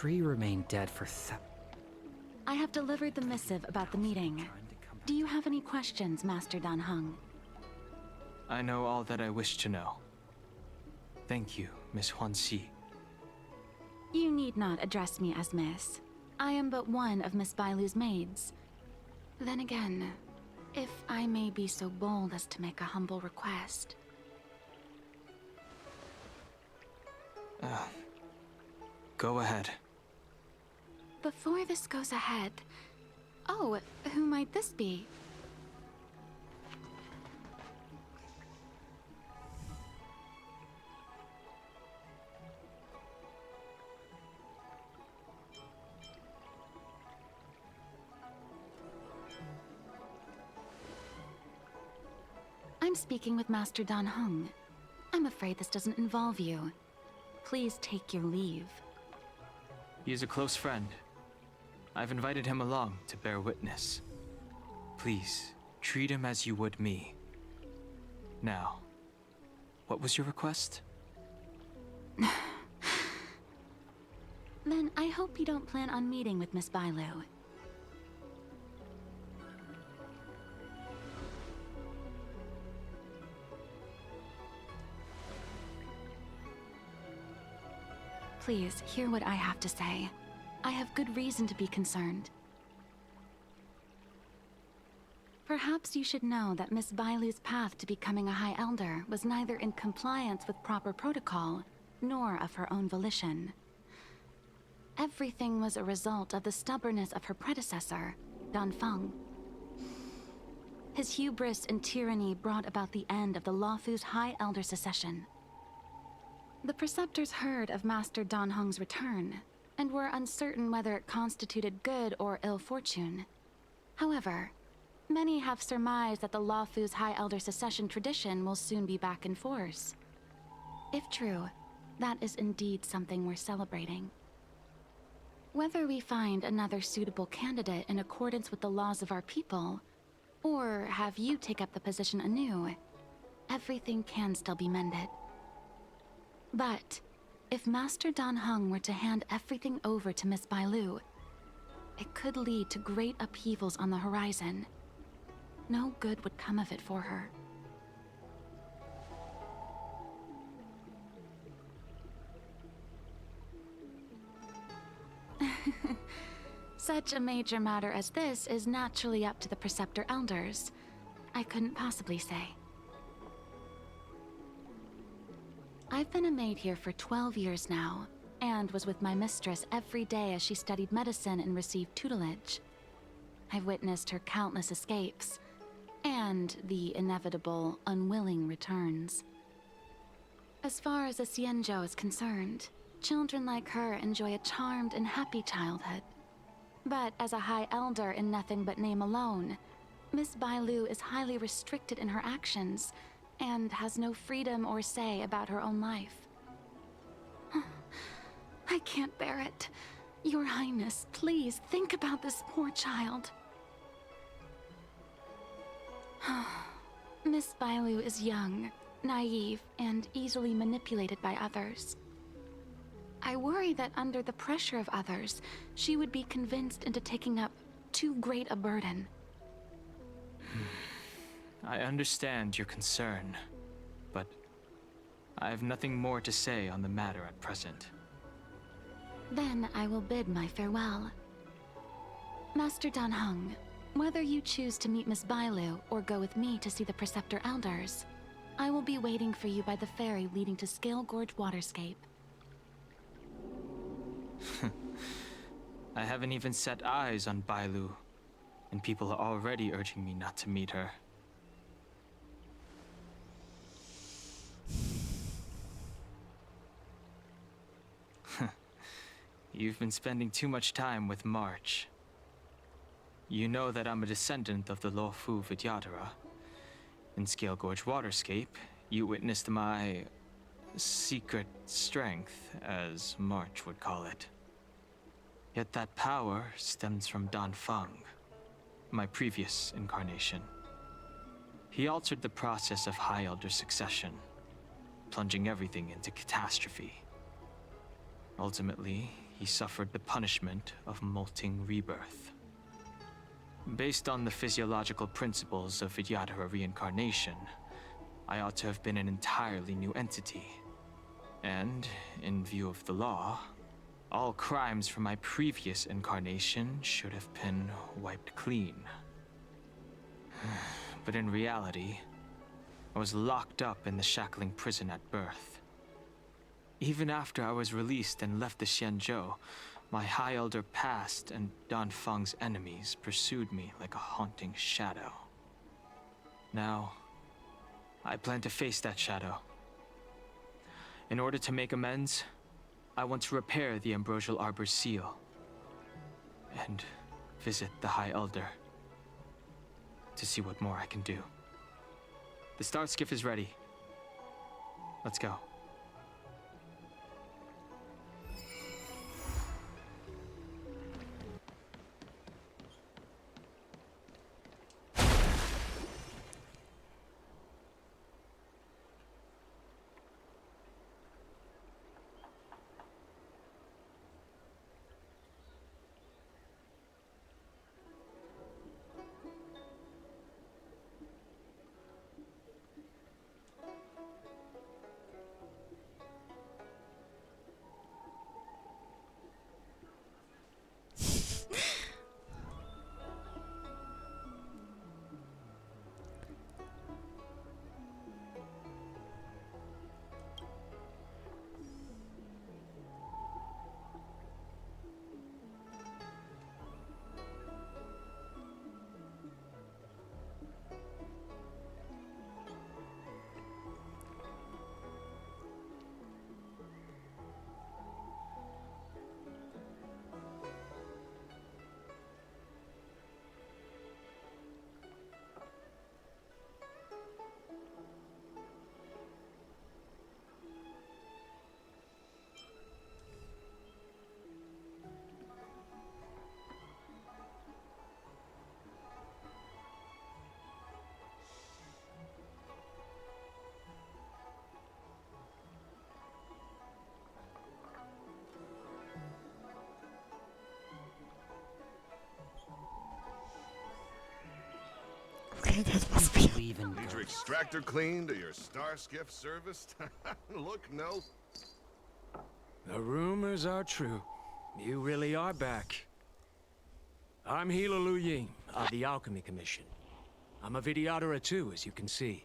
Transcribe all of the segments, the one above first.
tree remain dead for I have delivered the missive about the meeting. Do you have any questions, Master Dan Heng? I know all that I wish to know. Thank you, Miss Huanxi. You need not address me as Miss. I am but one of Miss Bailu's maids. Then again, if I may be so bold as to make a humble request. Go ahead. Before this goes ahead... Oh, who might this be? I'm speaking with Master Dan Heng. I'm afraid this doesn't involve you. Please take your leave. He is a close friend. I've invited him along to bear witness. Please, treat him as you would me. Now, what was your request? Then I hope you don't plan on meeting with Miss Bailu. Please, hear what I have to say. I have good reason to be concerned. Perhaps you should know that Miss Bailu's path to becoming a High Elder was neither in compliance with proper protocol, nor of her own volition. Everything was a result of the stubbornness of her predecessor, Dan Feng. His hubris and tyranny brought about the end of the Luofu's High Elder succession. The Preceptors heard of Master Dan Heng's return, and were uncertain whether it constituted good or ill fortune. However, many have surmised that the Luofu's High Elder succession tradition will soon be back in force. If true, that is indeed something worth celebrating. Whether we find another suitable candidate in accordance with the laws of our people, or have you take up the position anew, everything can still be mended. But if Master Dan Heng were to hand everything over to Miss Bailu, it could lead to great upheavals on the horizon. No good would come of it for her. Such a major matter as this is naturally up to the Preceptor Elders. I couldn't possibly say. I've been a maid here for 12 years now, and was with my mistress every day as she studied medicine and received tutelage. I've witnessed her countless escapes, and the inevitable, unwilling returns. As far as a Xianzhou is concerned, children like her enjoy a charmed and happy childhood. But as a High Elder in nothing but name alone, Miss Bailu is highly restricted in her actions, and has no freedom or say about her own life. I can't bear it. Your Highness, please think about this poor child. Miss Bailu is young, naive, and easily manipulated by others. I worry that under the pressure of others, she would be convinced into taking up too great a burden. I understand your concern, but I have nothing more to say on the matter at present. Then I will bid my farewell. Master Dan Heng, whether you choose to meet Miss Bailu or go with me to see the Preceptor Elders, I will be waiting for you by the ferry leading to Scale Gorge Waterscape. I haven't even set eyes on Bailu, and people are already urging me not to meet her. You've been spending too much time with March. You know that I'm a descendant of the Luofu Vidyadhara. In Scale Gorge Waterscape, you witnessed my secret strength, as March would call it. Yet that power stems from Dan Feng, my previous incarnation. He altered the process of High Elder succession, plunging everything into catastrophe. Ultimately, he suffered the punishment of molting rebirth. Based on the physiological principles of Vidyadhara reincarnation, I ought to have been an entirely new entity. And, in view of the law, all crimes from my previous incarnation should have been wiped clean. But in reality, I was locked up in the shackling prison at birth. Even after I was released and left the Xianzhou, my High Elder past and Danfeng's enemies pursued me like a haunting shadow. Now, I plan to face that shadow. In order to make amends, I want to repair the Ambrosial Arbor's seal and visit the High Elder to see what more I can do. The star skiff is ready. Let's go. Need your extractor cleaned or your star skiff serviced? Look, no. The rumors are true. You really are back. I'm Hila Lu Ying of the Alchemy Commission. I'm a Vidyadhara too, as you can see.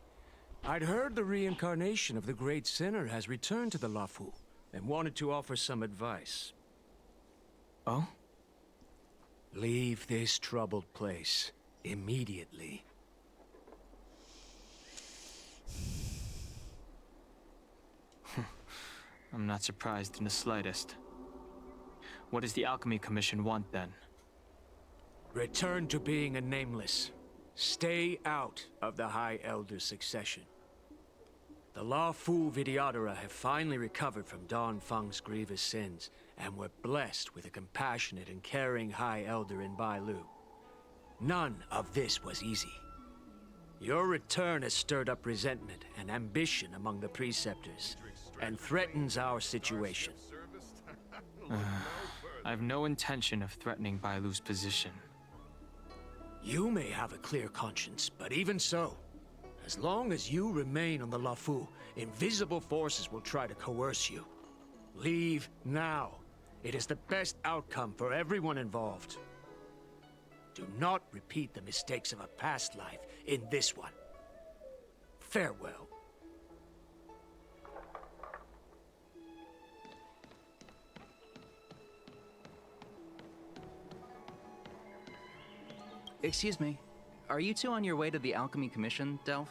I'd heard the reincarnation of the Great Sinner has returned to the Lafu, and wanted to offer some advice. Oh? Leave this troubled place immediately. I'm not surprised in the slightest. What does the Alchemy Commission want then? Return to being a nameless. Stay out of the High Elder's succession. The Lafu Vidyadhara have finally recovered from Danfeng's grievous sins, and were blessed with a compassionate and caring High Elder in Bailu. None of this was easy. Your return has stirred up resentment and ambition among the preceptors, and threatens our situation. I have no intention of threatening Bailu's position. You may have a clear conscience, but even so, as long as you remain on the Lafu, invisible forces will try to coerce you. Leave now. It is the best outcome for everyone involved. Do not repeat the mistakes of a past life in this one. Farewell. Excuse me. Are you two on your way to the Alchemy Commission, Delph?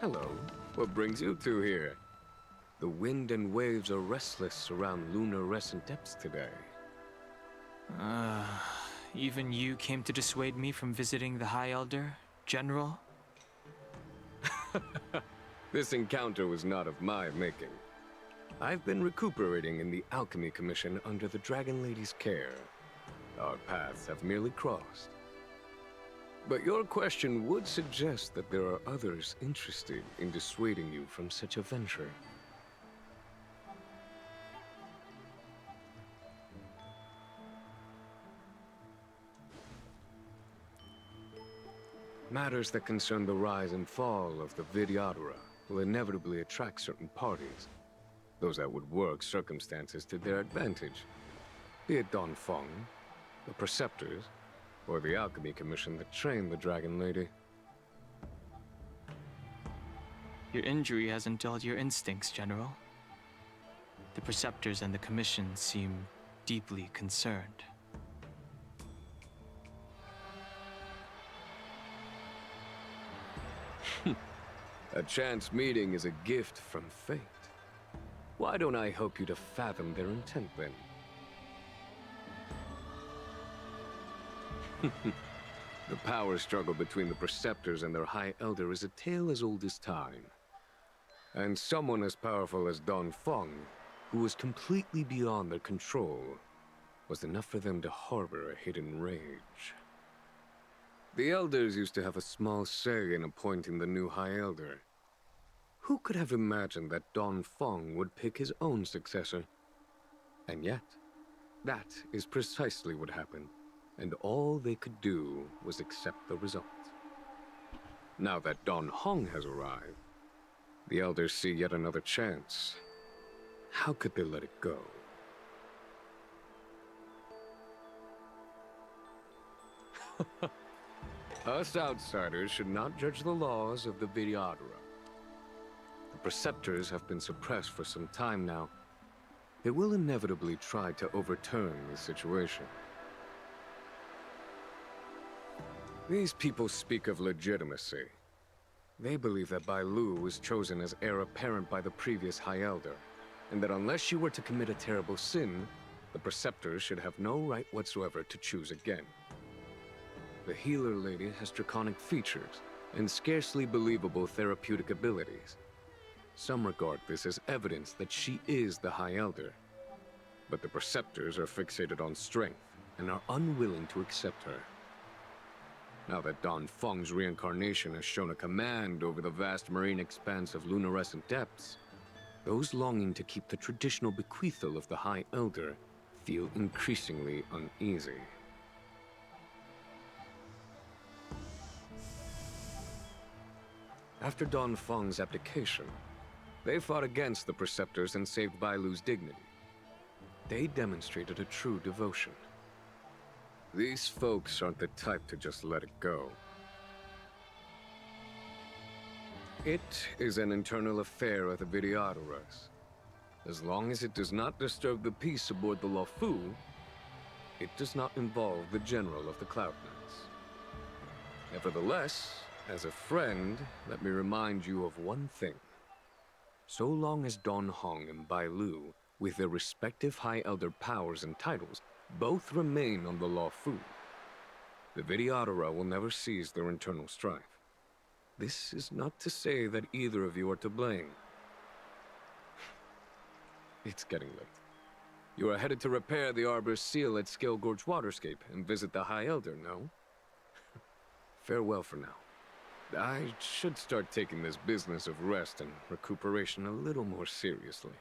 Hello. What brings you two here? The wind and waves are restless around lunar-rescent depths today. Even you came to dissuade me from visiting the High Elder, General? This encounter was not of my making. I've been recuperating in the Alchemy Commission under the Dragon Lady's care. Our paths have merely crossed. But your question would suggest that there are others interested in dissuading you from such a venture. Matters that concern the rise and fall of the Vidyadhara will inevitably attract certain parties. Those that would work circumstances to their advantage. Be it Don Feng, the Preceptors, or the Alchemy Commission that trained the Dragon Lady. Your injury hasn't dulled your instincts, General. The Preceptors and the Commission seem deeply concerned. A chance meeting is a gift from fate. Why don't I help you to fathom their intent, then? The power struggle between the Preceptors and their High Elder is a tale as old as time. And someone as powerful as Don Feng, who was completely beyond their control, was enough for them to harbor a hidden rage. The Elders used to have a small say in appointing the new High Elder. Who could have imagined that Don Feng would pick his own successor? And yet, that is precisely what happened, and all they could do was accept the result. Now that Don Heng has arrived, the Elders see yet another chance. How could they let it go? Us outsiders should not judge the laws of the Vidyadhara. The Preceptors have been suppressed for some time now. They will inevitably try to overturn the situation. These people speak of legitimacy. They believe that Bai Lu was chosen as heir apparent by the previous High Elder, and that unless you were to commit a terrible sin, the Preceptors should have no right whatsoever to choose again. The Healer Lady has draconic features and scarcely believable therapeutic abilities. Some regard this as evidence that she is the High Elder, but the Preceptors are fixated on strength and are unwilling to accept her. Now that Don Feng's reincarnation has shown a command over the vast marine expanse of lunarescent depths, those longing to keep the traditional bequeathal of the High Elder feel increasingly uneasy. After Don Feng's abdication, they fought against the Preceptors and saved Bai Lu's dignity. They demonstrated a true devotion. These folks aren't the type to just let it go. It is an internal affair of the Vidyadharas. As long as it does not disturb the peace aboard the Luofu, it does not involve the General of the Cloud Knights. Nevertheless, as a friend, let me remind you of one thing. So long as Don Heng and Bai Lu, with their respective High Elder powers and titles, both remain on the Luofu, the Vidyadhara will never cease their internal strife. This is not to say that either of you are to blame. It's getting late. You are headed to repair the Arbor's seal at Scale Gorge Waterscape and visit the High Elder, no? Farewell for now. I should start taking this business of rest and recuperation a little more seriously.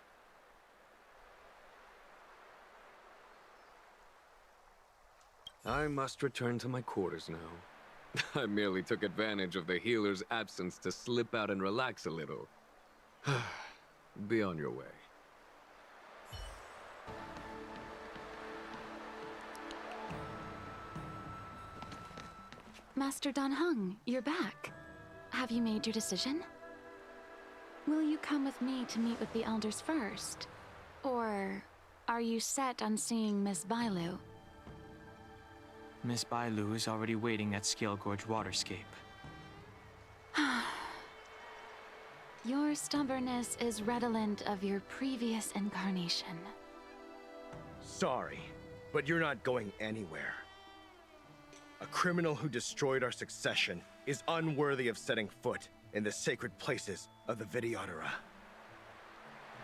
I must return to my quarters now. I merely took advantage of the healer's absence to slip out and relax a little. Be on your way. Master Don Heng, you're back. Have you made your decision? Will you come with me to meet with the Elders first? Or are you set on seeing Miss Bai Lu? Miss Bai Lu is already waiting at Scale Gorge Waterscape. Your stubbornness is redolent of your previous incarnation. Sorry, but you're not going anywhere. A criminal who destroyed our succession is unworthy of setting foot in the sacred places of the Vidyadhara.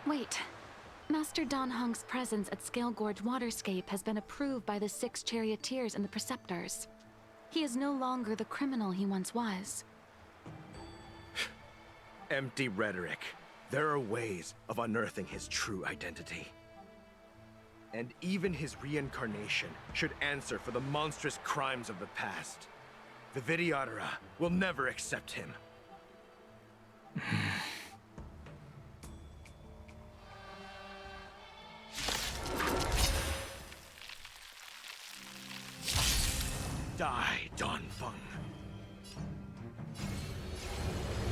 Wait. Master Dan Heng's presence at Scale Gorge Waterscape has been approved by the 6 charioteers and the preceptors. He is no longer the criminal he once was. Empty rhetoric. There are ways of unearthing his true identity. And even his reincarnation should answer for the monstrous crimes of the past. The Vidyadhara will never accept him. Die, Danfeng.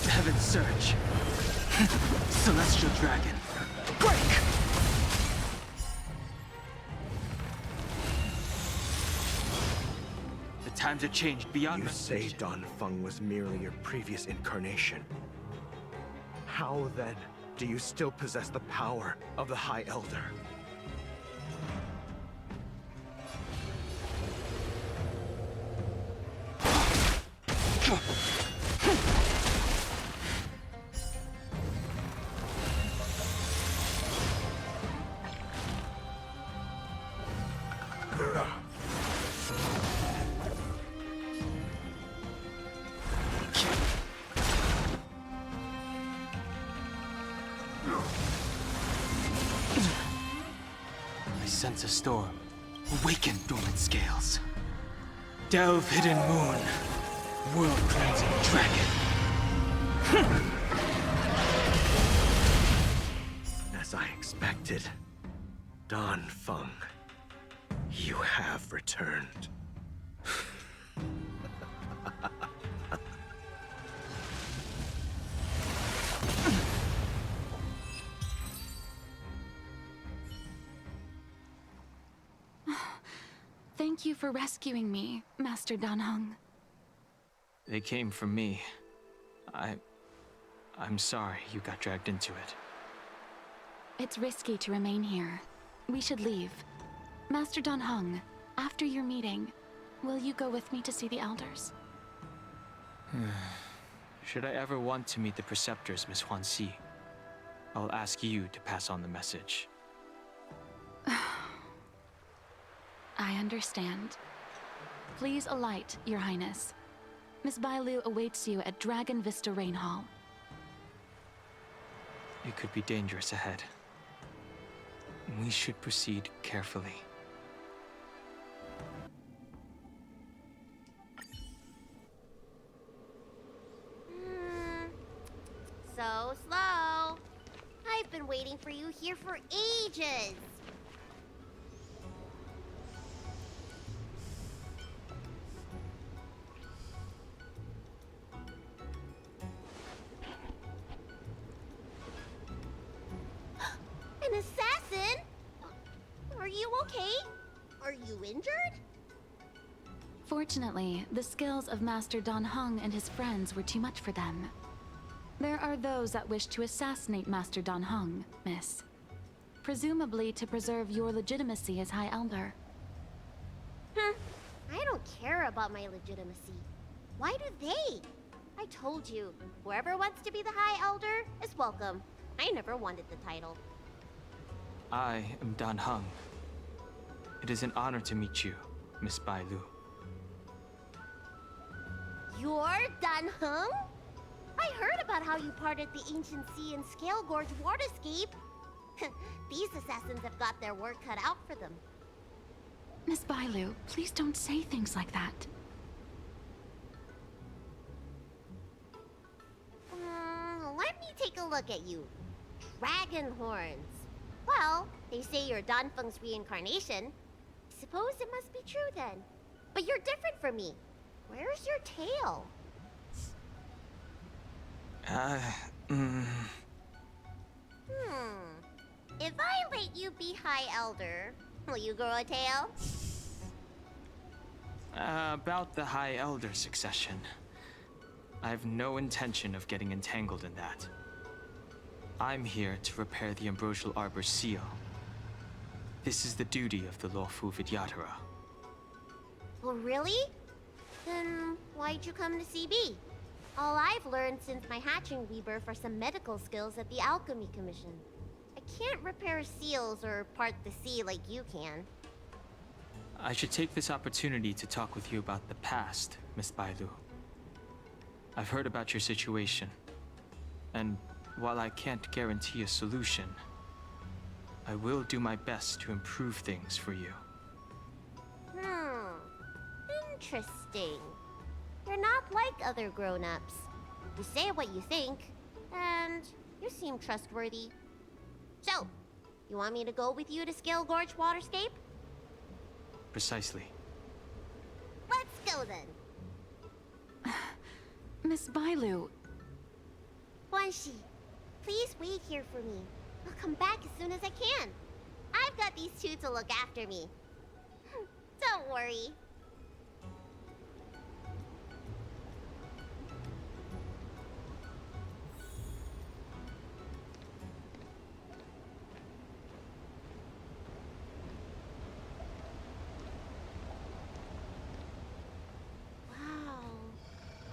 Heaven Surge. Celestial Dragon. Break! The times have changed beyond You my say vision. Danfeng was merely your previous incarnation. How then do you still possess the power of the High Elder? I sense a storm. Awaken dormant scales. Delve hidden moon. World cleansing dragon. As I expected, Danfeng, you have returned. Thank you for rescuing me, Master Dan Heng. They came from me. I'm sorry you got dragged into it. It's risky to remain here. We should leave. Master Dan Heng, after your meeting, will you go with me to see the elders? Should I ever want to meet the preceptors, Miss Huanxi, I'll ask you to pass on the message. I understand. Please alight, Your Highness. Miss Bailu awaits you at Dragon Vista Rain Hall. It could be dangerous ahead. We should proceed carefully. So slow. I've been waiting for you here for ages. An assassin? Are you okay? Are you injured? Fortunately, the skills of Master Dan Heng and his friends were too much for them. There are those that wish to assassinate Master Dan Heng, Miss. Presumably to preserve your legitimacy as High Elder. I don't care about my legitimacy. Why do they? I told you, whoever wants to be the High Elder is welcome. I never wanted the title. I am Dan Heng. It is an honor to meet you, Miss Bailu. You're Dan Heng? I heard about how you parted the ancient sea in Scale Gorge Waterscape. These assassins have got their work cut out for them. Miss Bailu, please don't say things like that. Let me take a look at you. Dragon horns. Well, they say you're Danfeng's reincarnation. I suppose it must be true then. But you're different from me. Where's your tail? If I let you be High Elder, will you grow a tail? About the High Elder succession. I have no intention of getting entangled in that. I'm here to repair the Ambrosial Arbor's seal. This is the duty of the lawful Vidyadhara. Oh, really? Then why'd you come to CB? All I've learned since my hatching rebirth are some medical skills at the Alchemy Commission. I can't repair seals or part the sea like you can. I should take this opportunity to talk with you about the past, Miss Bailu. I've heard about your situation, and while I can't guarantee a solution, I will do my best to improve things for you. Interesting. You're not like other grown-ups. You say what you think, and you seem trustworthy. So, you want me to go with you to Scale Gorge Waterscape? Precisely. Let's go then. Miss Bailu, Guanxi, please wait here for me. I'll come back as soon as I can. I've got these two to look after me. Don't worry.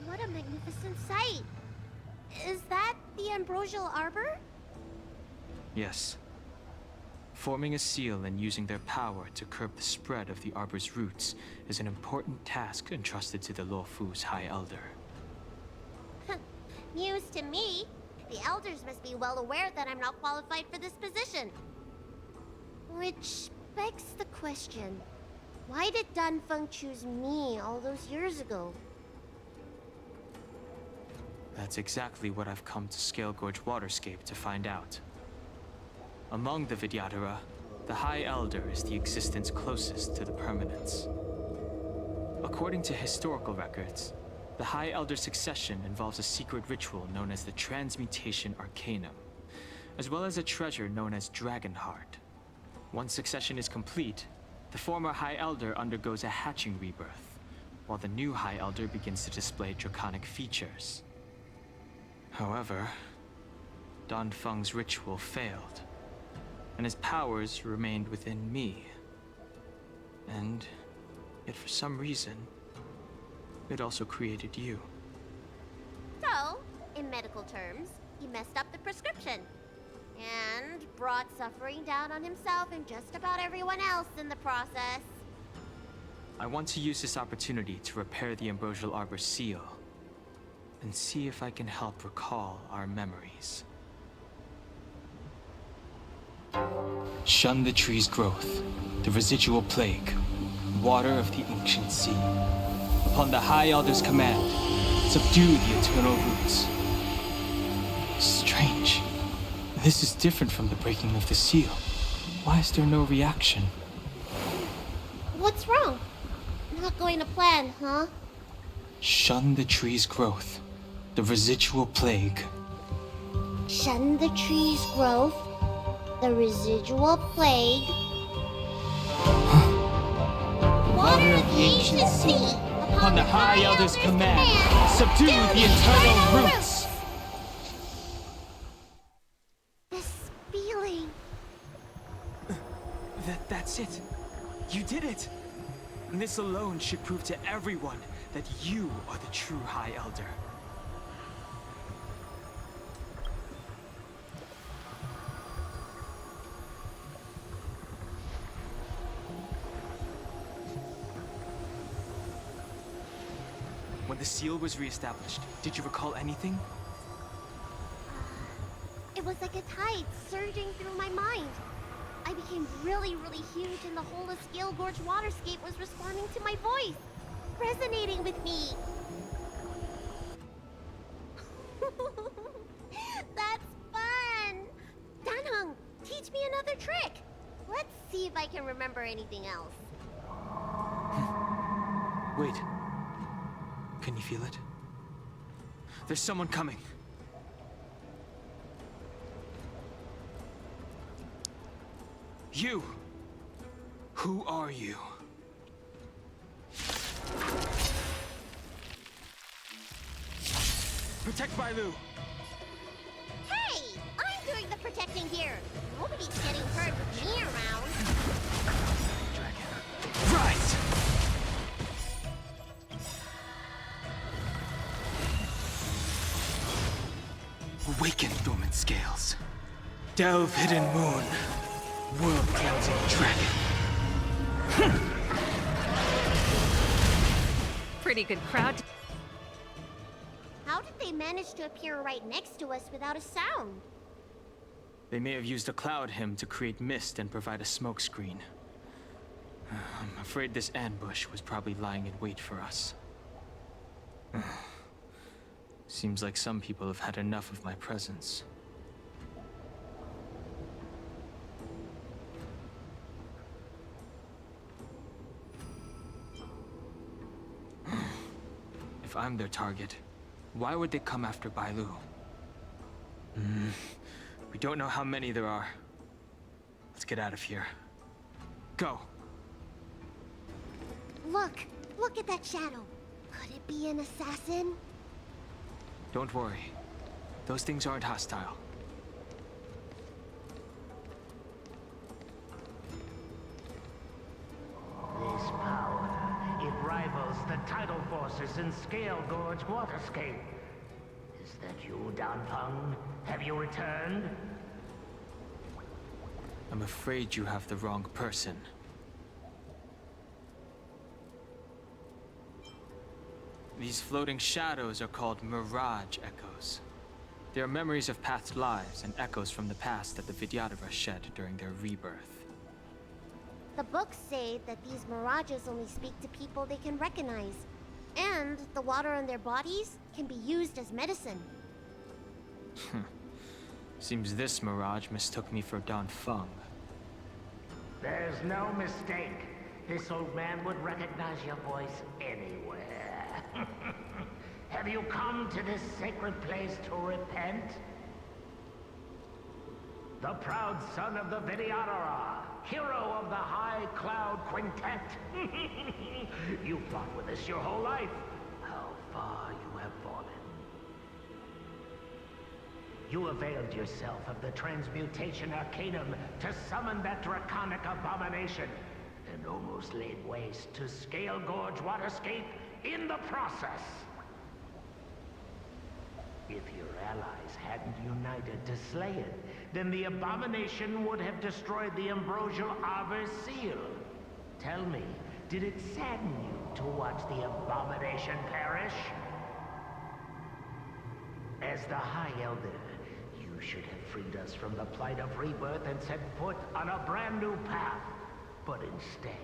What a magnificent sight! Is that the Ambrosial Arbor? Yes. Forming a seal and using their power to curb the spread of the Arbor's roots is an important task entrusted to the Luofu's High Elder. News to me. The Elders must be well aware that I'm not qualified for this position. Which begs the question, why did Danfeng choose me all those years ago? That's exactly what I've come to Scale Gorge Waterscape to find out. Among the Vidyadhara, the High Elder is the existence closest to the permanence. According to historical records, the High Elder's succession involves a secret ritual known as the Transmutation Arcanum, as well as a treasure known as Dragon Heart. Once succession is complete, the former High Elder undergoes a hatching rebirth, while the new High Elder begins to display draconic features. However, Danfeng's ritual failed, and his powers remained within me. And yet for some reason, it also created you. So, in medical terms, he messed up the prescription. And brought suffering down on himself and just about everyone else in the process. I want to use this opportunity to repair the Ambrosial Arbor seal, and see if I can help recall our memories. Shun the tree's growth, the residual plague, water of the ancient sea. Upon the High Elder's command, subdue the eternal roots. Strange. This is different from the breaking of the seal. Why is there no reaction? What's wrong? Not going to plan, huh? Shun the tree's growth, the residual plague. Shun the tree's growth, the residual plague. Water of the ancient sea, upon the High Elder's command, subdue the eternal roots. This feeling. That's it. You did it. And this alone should prove to everyone that you are the true High Elder. When the seal was reestablished, did you recall anything? It was like a tide surging through my mind. I became really, really huge and the whole of Scale Gorge Waterscape was responding to my voice, resonating with me. That's fun! Danheng, teach me another trick. Let's see if I can remember anything else. Wait. Can you feel it? There's someone coming. You! Who are you? Protect Bailu! Hey! I'm doing the protecting here. Nobody's getting hurt with me around. Right! Awaken, dormant scales. Delve, hidden moon. World-cleansing dragon. Pretty good crowd. How did they manage to appear right next to us without a sound? They may have used a cloud hymn to create mist and provide a smokescreen. I'm afraid this ambush was probably lying in wait for us. Seems like some people have had enough of my presence. If I'm their target, why would they come after Bailu? We don't know how many there are. Let's get out of here. Go! Look at that shadow. Could it be an assassin? Don't worry. Those things aren't hostile. This power, it rivals the tidal forces in Scale Gorge Waterscape. Is that you, Danfeng? Have you returned? I'm afraid you have the wrong person. These floating shadows are called Mirage Echoes. They are memories of past lives and echoes from the past that the Vidyadhara shed during their rebirth. The books say that these mirages only speak to people they can recognize. And the water on their bodies can be used as medicine. Seems this mirage mistook me for Danfeng. There's no mistake. This old man would recognize your voice anywhere. Have you come to this sacred place to repent? The proud son of the Vidyadhara, hero of the High Cloud Quintet. You fought with us your whole life. How far you have fallen. You availed yourself of the Transmutation Arcanum to summon that draconic abomination, and almost laid waste to Scale Gorge Waterscape in the process. If your allies hadn't united to slay it, then the abomination would have destroyed the Ambrosial Arbor's seal. Tell me, did it sadden you to watch the abomination perish? As the High Elder, you should have freed us from the plight of rebirth and set foot on a brand new path. But instead,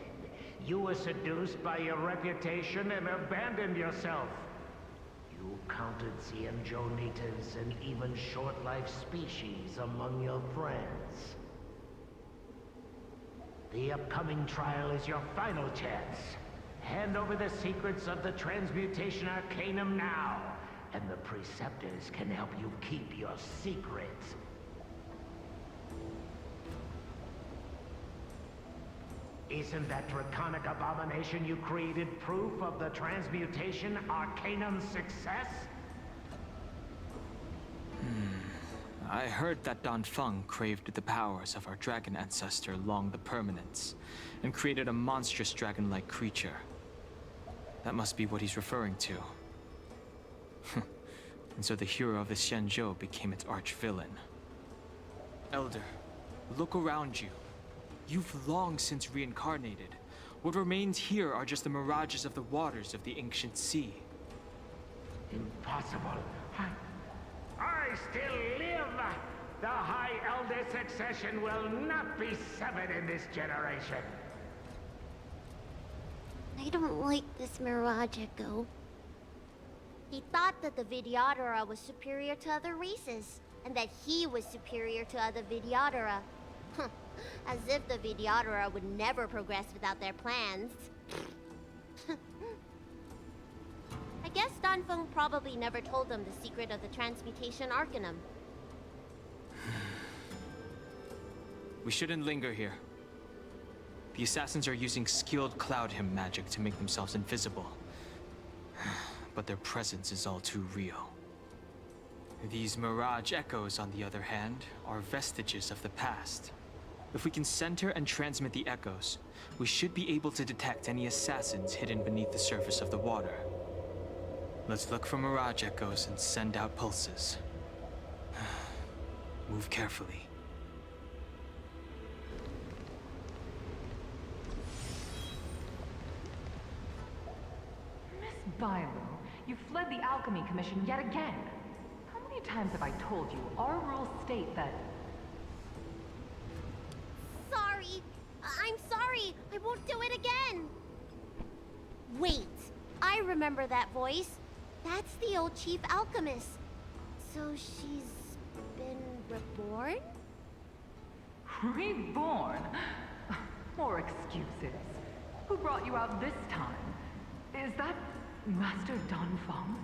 you were seduced by your reputation and abandoned yourself. You counted Xianzhou-Nitas and even short-life species among your friends. The upcoming trial is your final chance. Hand over the secrets of the Transmutation Arcanum now, and the Preceptors can help you keep your secrets. Isn't that draconic abomination you created proof of the Transmutation Arcanum's success? I heard that Danfeng craved the powers of our dragon ancestor Long the Permanence, and created a monstrous dragon-like creature. That must be what he's referring to. And so the hero of the Xianzhou became its arch-villain. Elder, look around you. You've long since reincarnated. What remains here are just the mirages of the waters of the ancient sea. Impossible. I still live! The High Elder succession will not be severed in this generation. I don't like this Mirage Echo. He thought that the Vidyadhara was superior to other races, and that he was superior to other Vidyadhara. As if the Vidyadhara would never progress without their plans. I guess Danfeng probably never told them the secret of the Transmutation Arcanum. We shouldn't linger here. The assassins are using skilled cloud hymn magic to make themselves invisible. But their presence is all too real. These Mirage Echoes, on the other hand, are vestiges of the past. If we can center and transmit the echoes, we should be able to detect any assassins hidden beneath the surface of the water. Let's look for Mirage Echoes and send out pulses. Move carefully. Miss Bilo, you fled the Alchemy Commission yet again. How many times have I told you our rules state that... Sorry. I'm sorry. I won't do it again. Wait. I remember that voice. That's the old chief alchemist. So she's been reborn? Reborn? More excuses. Who brought you out this time? Is that Master Danfeng?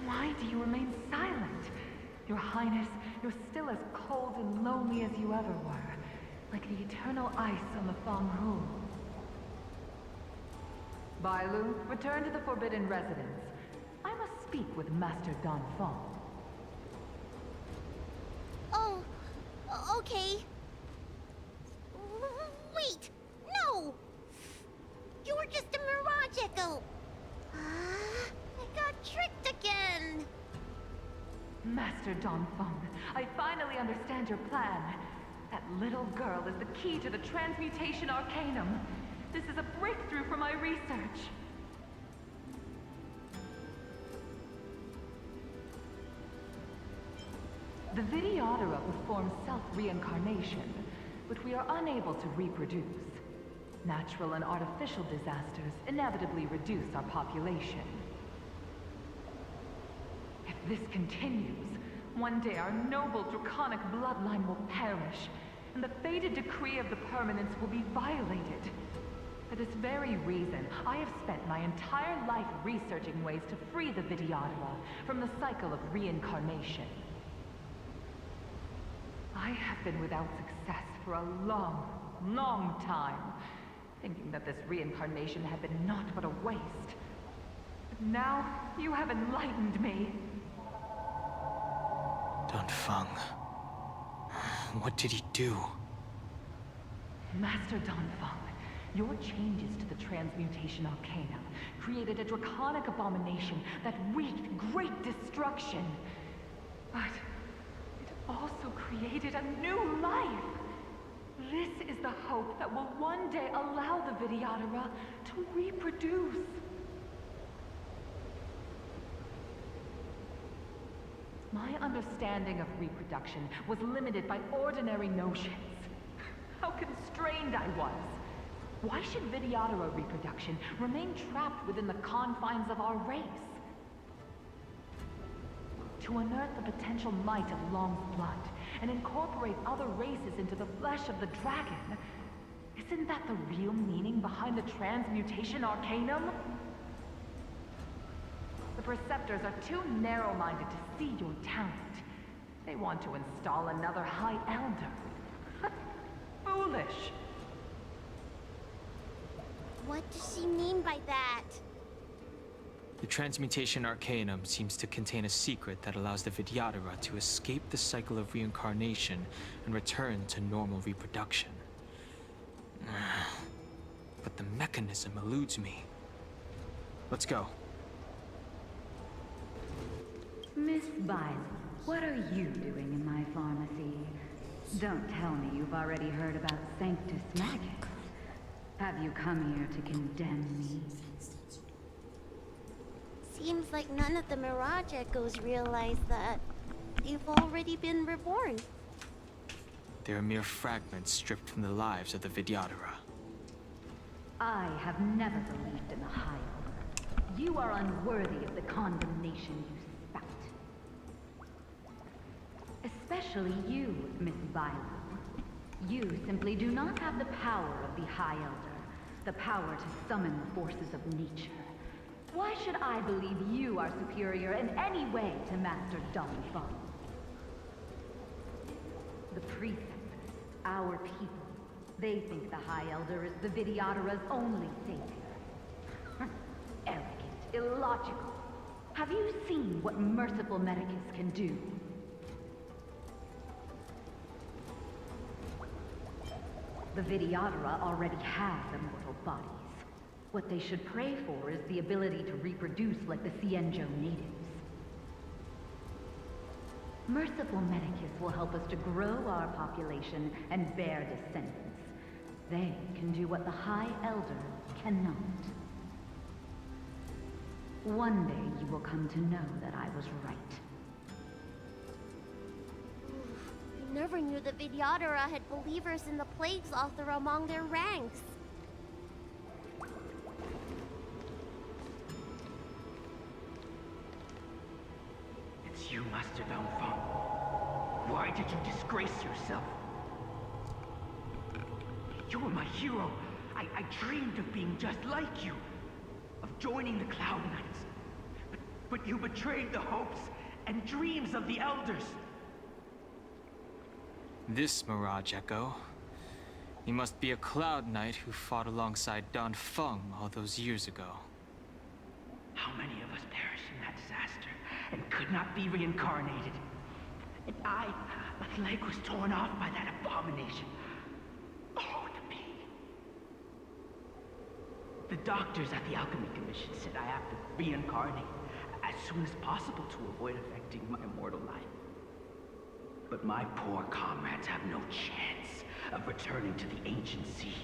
Why do you remain silent? Your Highness, you're still as cold and lonely as you ever were, like the eternal ice on the Fanghu. Bailu, return to the Forbidden Residence. I must speak with Master Danfeng. Oh, okay. Wait! No! You're just a mirage echo! I got tricked again! Master Danfeng, I finally understand your plan. That little girl is the key to the Transmutation Arcanum. This is a breakthrough for my research. The Vidyadhara performs self-reincarnation, but we are unable to reproduce. Natural and artificial disasters inevitably reduce our population. If this continues, one day our noble draconic bloodline will perish, and the fated decree of the permanence will be violated. For this very reason, I have spent my entire life researching ways to free the Vidyadhara from the cycle of reincarnation. I have been without success for a long, long time, thinking that this reincarnation had been naught but a waste. But now, you have enlightened me. Danfeng. What did he do? Master Danfeng, your changes to the Transmutation Arcanum created a draconic abomination that wreaked great destruction. But it also created a new life. This is the hope that will one day allow the Vidyadhara to reproduce. My understanding of reproduction was limited by ordinary notions. How constrained I was. Why should Vidyadhara reproduction remain trapped within the confines of our race? To unearth the potential might of Long's blood and incorporate other races into the flesh of the dragon, isn't that the real meaning behind the Transmutation Arcanum? The Preceptors are too narrow-minded to see your talent. They want to install another High Elder. Foolish! What does she mean by that? The Transmutation Arcanum seems to contain a secret that allows the Vidyadhara to escape the cycle of reincarnation and return to normal reproduction. But the mechanism eludes me. Let's go. Miss Bilo, what are you doing in my pharmacy? Don't tell me you've already heard about Sanctus Magus. Have you come here to condemn me? Seems like none of the Mirage Echoes realize that you've already been reborn. They are mere fragments stripped from the lives of the Vidyadhara. I have never believed in the High Elder. You are unworthy of the condemnation you spout. Especially you, Miss Bilo. You simply do not have the power of the High Elder, the power to summon the forces of nature. Why should I believe you are superior in any way to Master Danfeng? The Preceptors, our people, they think the High Elder is the Vidyadhara's only savior. Arrogant, illogical. Have you seen what merciful Medicus can do? The Vidyadhara already has immortal bodies. What they should pray for is the ability to reproduce like the Cienjo natives. Merciful Medicus will help us to grow our population and bear descendants. They can do what the High Elder cannot. One day you will come to know that I was right. I never knew the Vidyadhara had believers in the Plague Author among their ranks. It's you, Master Dongfeng. Why did you disgrace yourself? You were my hero. I dreamed of being just like you. Of joining the Cloud Knights. But you betrayed the hopes and dreams of the Elders. This Mirage Echo. He must be a Cloud Knight who fought alongside Dongfeng all those years ago. How many of us perished in that disaster and could not be reincarnated? And my leg was torn off by that abomination. Oh, the pain. The doctors at the Alchemy Commission said I have to reincarnate as soon as possible to avoid affecting my immortal life. But my poor comrades have no chance of returning to the ancient sea.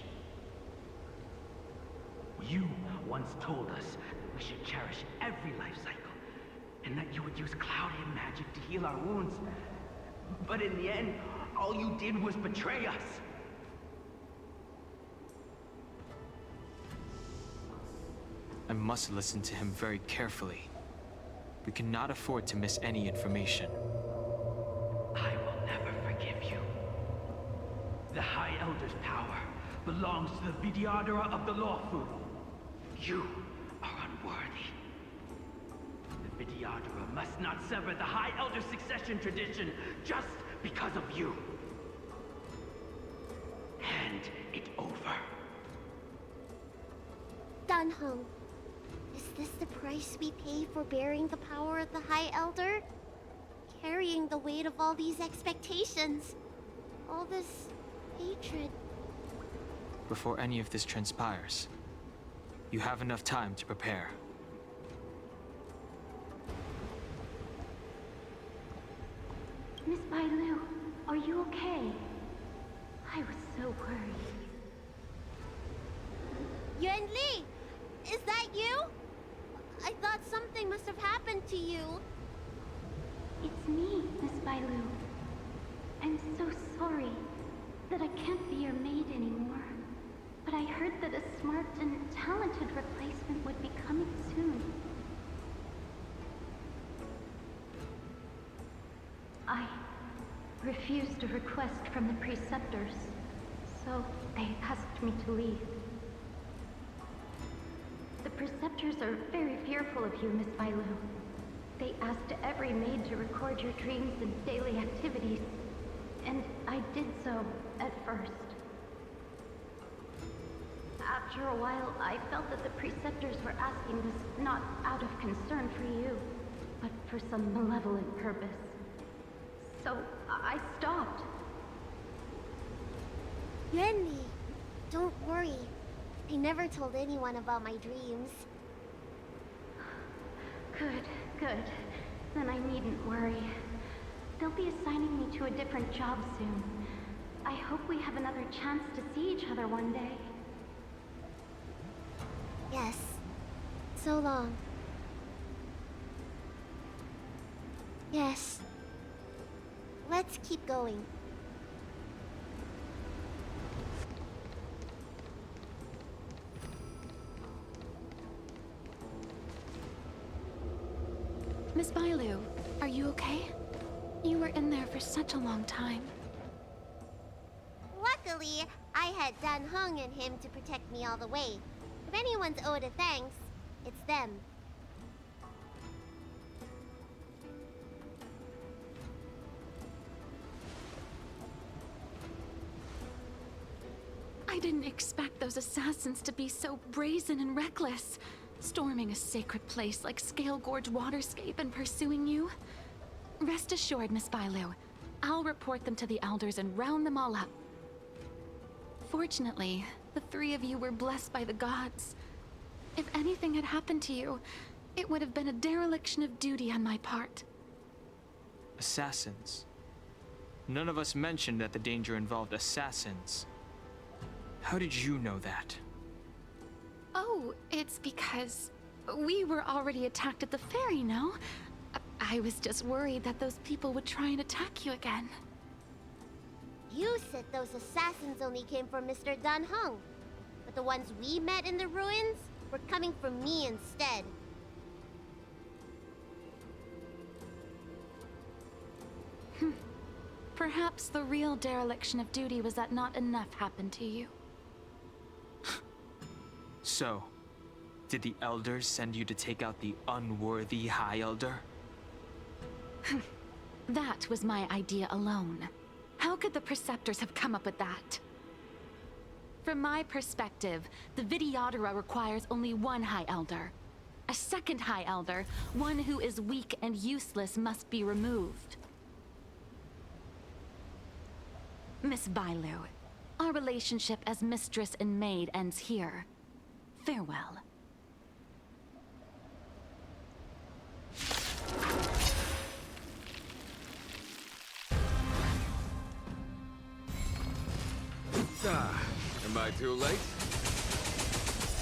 You once told us that we should cherish every life cycle, and that you would use cloud-hidden magic to heal our wounds. But in the end, all you did was betray us. I must listen to him very carefully. We cannot afford to miss any information. I will never forgive you. The High Elder's power belongs to the Vidyadhara of the Lawfu. You are unworthy. The Vidyadhara must not sever the High Elder succession tradition just because of you. Hand it over. Danheng, is this the price we pay for bearing the power of the High Elder? Carrying the weight of all these expectations. All this hatred. Before any of this transpires, you have enough time to prepare. Miss Bailu, are you okay? I was so worried. Yuan Li! Is that you? I thought something must have happened to you. It's me, Miss Bailu. I'm so sorry that I can't be your maid anymore. But I heard that a smart and talented replacement would be coming soon. I refused a request from the preceptors, so they asked me to leave. The preceptors are very fearful of you, Miss Bailu. They asked every maid to record your dreams and daily activities, and I did so at first. After a while, I felt that the preceptors were asking this not out of concern for you, but for some malevolent purpose. So I stopped. Yuan Li, don't worry. I never told anyone about my dreams. Good, good. Then I needn't worry. They'll be assigning me to a different job soon. I hope we have another chance to see each other one day. Yes. So long. Yes. Let's keep going. Miss Bailu, are you okay? You were in there for such a long time. Luckily, I had Danheng and him to protect me all the way. If anyone's owed a thanks, it's them. I didn't expect those assassins to be so brazen and reckless. Storming a sacred place like Scale Gorge Waterscape and pursuing you. Rest assured, Miss Bailu. I'll report them to the elders and round them all up. Fortunately, the three of you were blessed by the gods. If anything had happened to you, it would have been a dereliction of duty on my part. Assassins? None of us mentioned that the danger involved assassins. How did you know that? Oh, it's because we were already attacked at the ferry, no? I was just worried that those people would try and attack you again. You said those assassins only came from Mr. Dan Heng, but the ones we met in the ruins were coming from me instead. Perhaps the real dereliction of duty was that not enough happened to you. So, did the Elders send you to take out the unworthy High Elder? That was my idea alone. How could the Preceptors have come up with that? From my perspective, the Vidyadhara requires only one High Elder. A second High Elder, one who is weak and useless, must be removed. Miss Bailu, our relationship as mistress and maid ends here. Farewell. Am I too late?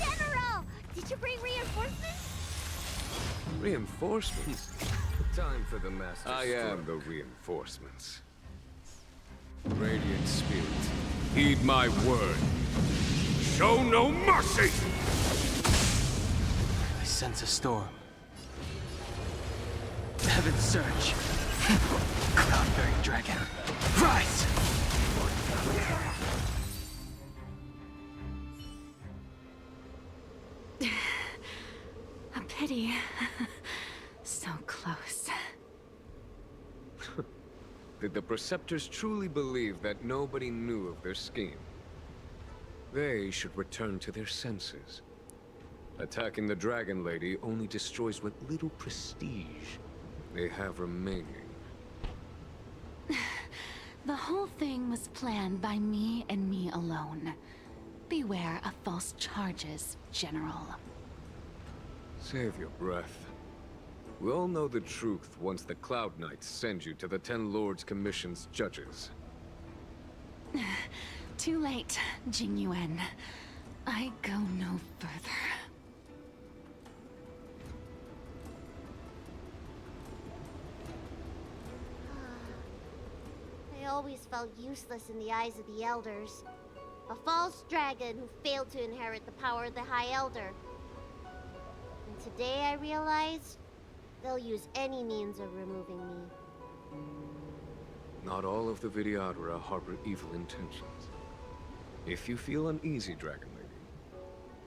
General! Did you bring reinforcements? Reinforcements? Time for the master. I am the reinforcements. Radiant Spirit, heed my word. Show no mercy! I sense a storm. Heaven surge. Cloud-bearing dragon. Rise! A pity. So close. Did the Preceptors truly believe that nobody knew of their scheme? They should return to their senses. Attacking the Dragon Lady only destroys what little prestige they have remaining. The whole thing was planned by me and me alone. Beware of false charges, General. Save your breath. We all know the truth once the Cloud Knights send you to the Ten Lords Commission's judges. Too late, Jing Yuan. I go no further. I always felt useless in the eyes of the Elders. A false dragon who failed to inherit the power of the High Elder. And today I realized they'll use any means of removing me. Not all of the Vidyadhara harbor evil intentions. If you feel uneasy, Dragon Lady,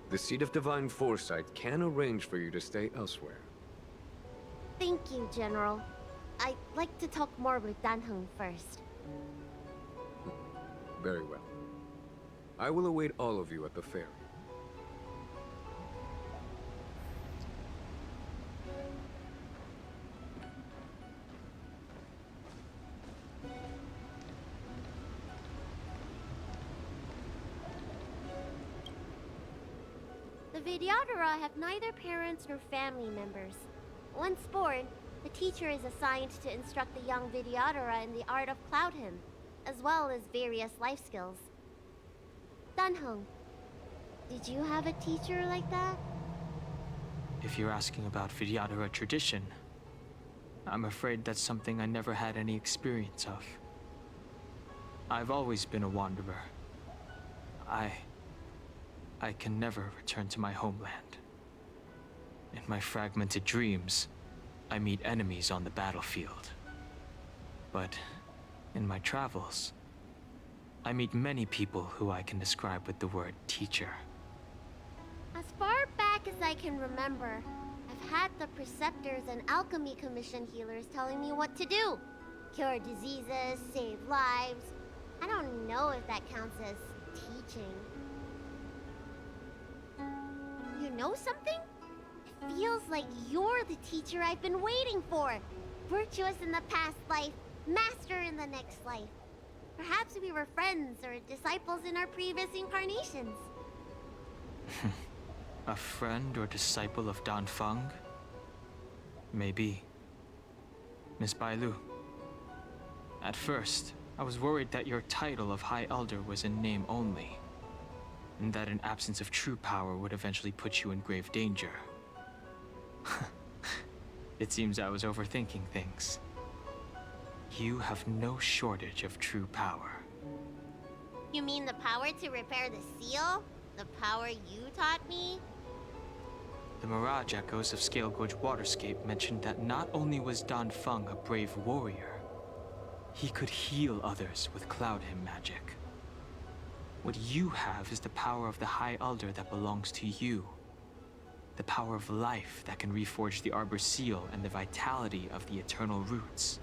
the Seat of Divine Foresight can arrange for you to stay elsewhere. Thank you, General. I'd like to talk more with Dan Heng first. Very well. I will await all of you at the ferry. The Vidyadhara have neither parents nor family members. Once born, the teacher is assigned to instruct the young Vidyadhara in the art of Cloud Hymn, as well as various life skills. Dan Heng, did you have a teacher like that? If you're asking about Vidyadhara tradition, I'm afraid that's something I never had any experience of. I've always been a wanderer. I can never return to my homeland. In my fragmented dreams, I meet enemies on the battlefield. But in my travels, I meet many people who I can describe with the word teacher. As far back as I can remember, I've had the Preceptors and Alchemy Commission healers telling me what to do. Cure diseases, save lives. I don't know if that counts as teaching. You know something? It feels like you're the teacher I've been waiting for. Virtuous in the past life, master in the next life. Perhaps we were friends or disciples in our previous incarnations. A friend or disciple of Dan Feng? Maybe. Miss Bailu. At first, I was worried that your title of High Elder was in name only, and that an absence of true power would eventually put you in grave danger. It seems I was overthinking things. You have no shortage of true power. You mean the power to repair the seal? The power you taught me? The Mirage Echoes of Scale Gorge Waterscape mentioned that not only was Dan Feng a brave warrior, he could heal others with Cloud Hymn magic. What you have is the power of the High Elder that belongs to you. The power of life that can reforge the Arbor Seal and the vitality of the Eternal Roots.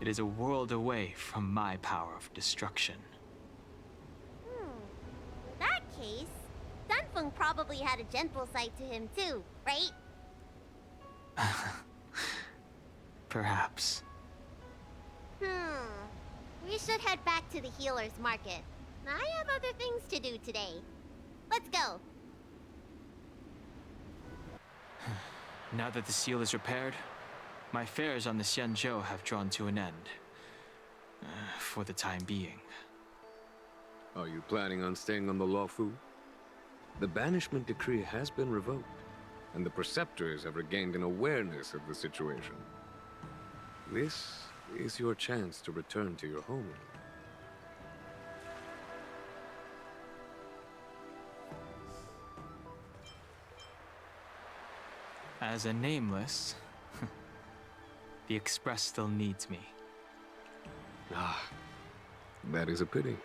It is a world away from my power of destruction. In that case, Dunfeng probably had a gentle side to him too, right? Perhaps. We should head back to the healer's market. I have other things to do today. Let's go. Now that the seal is repaired, my affairs on the Xianzhou have drawn to an end. For the time being. Are you planning on staying on the Luofu? The banishment decree has been revoked, and the preceptors have regained an awareness of the situation. This is your chance to return to your homeland. As a nameless, the Express still needs me. Ah, that is a pity.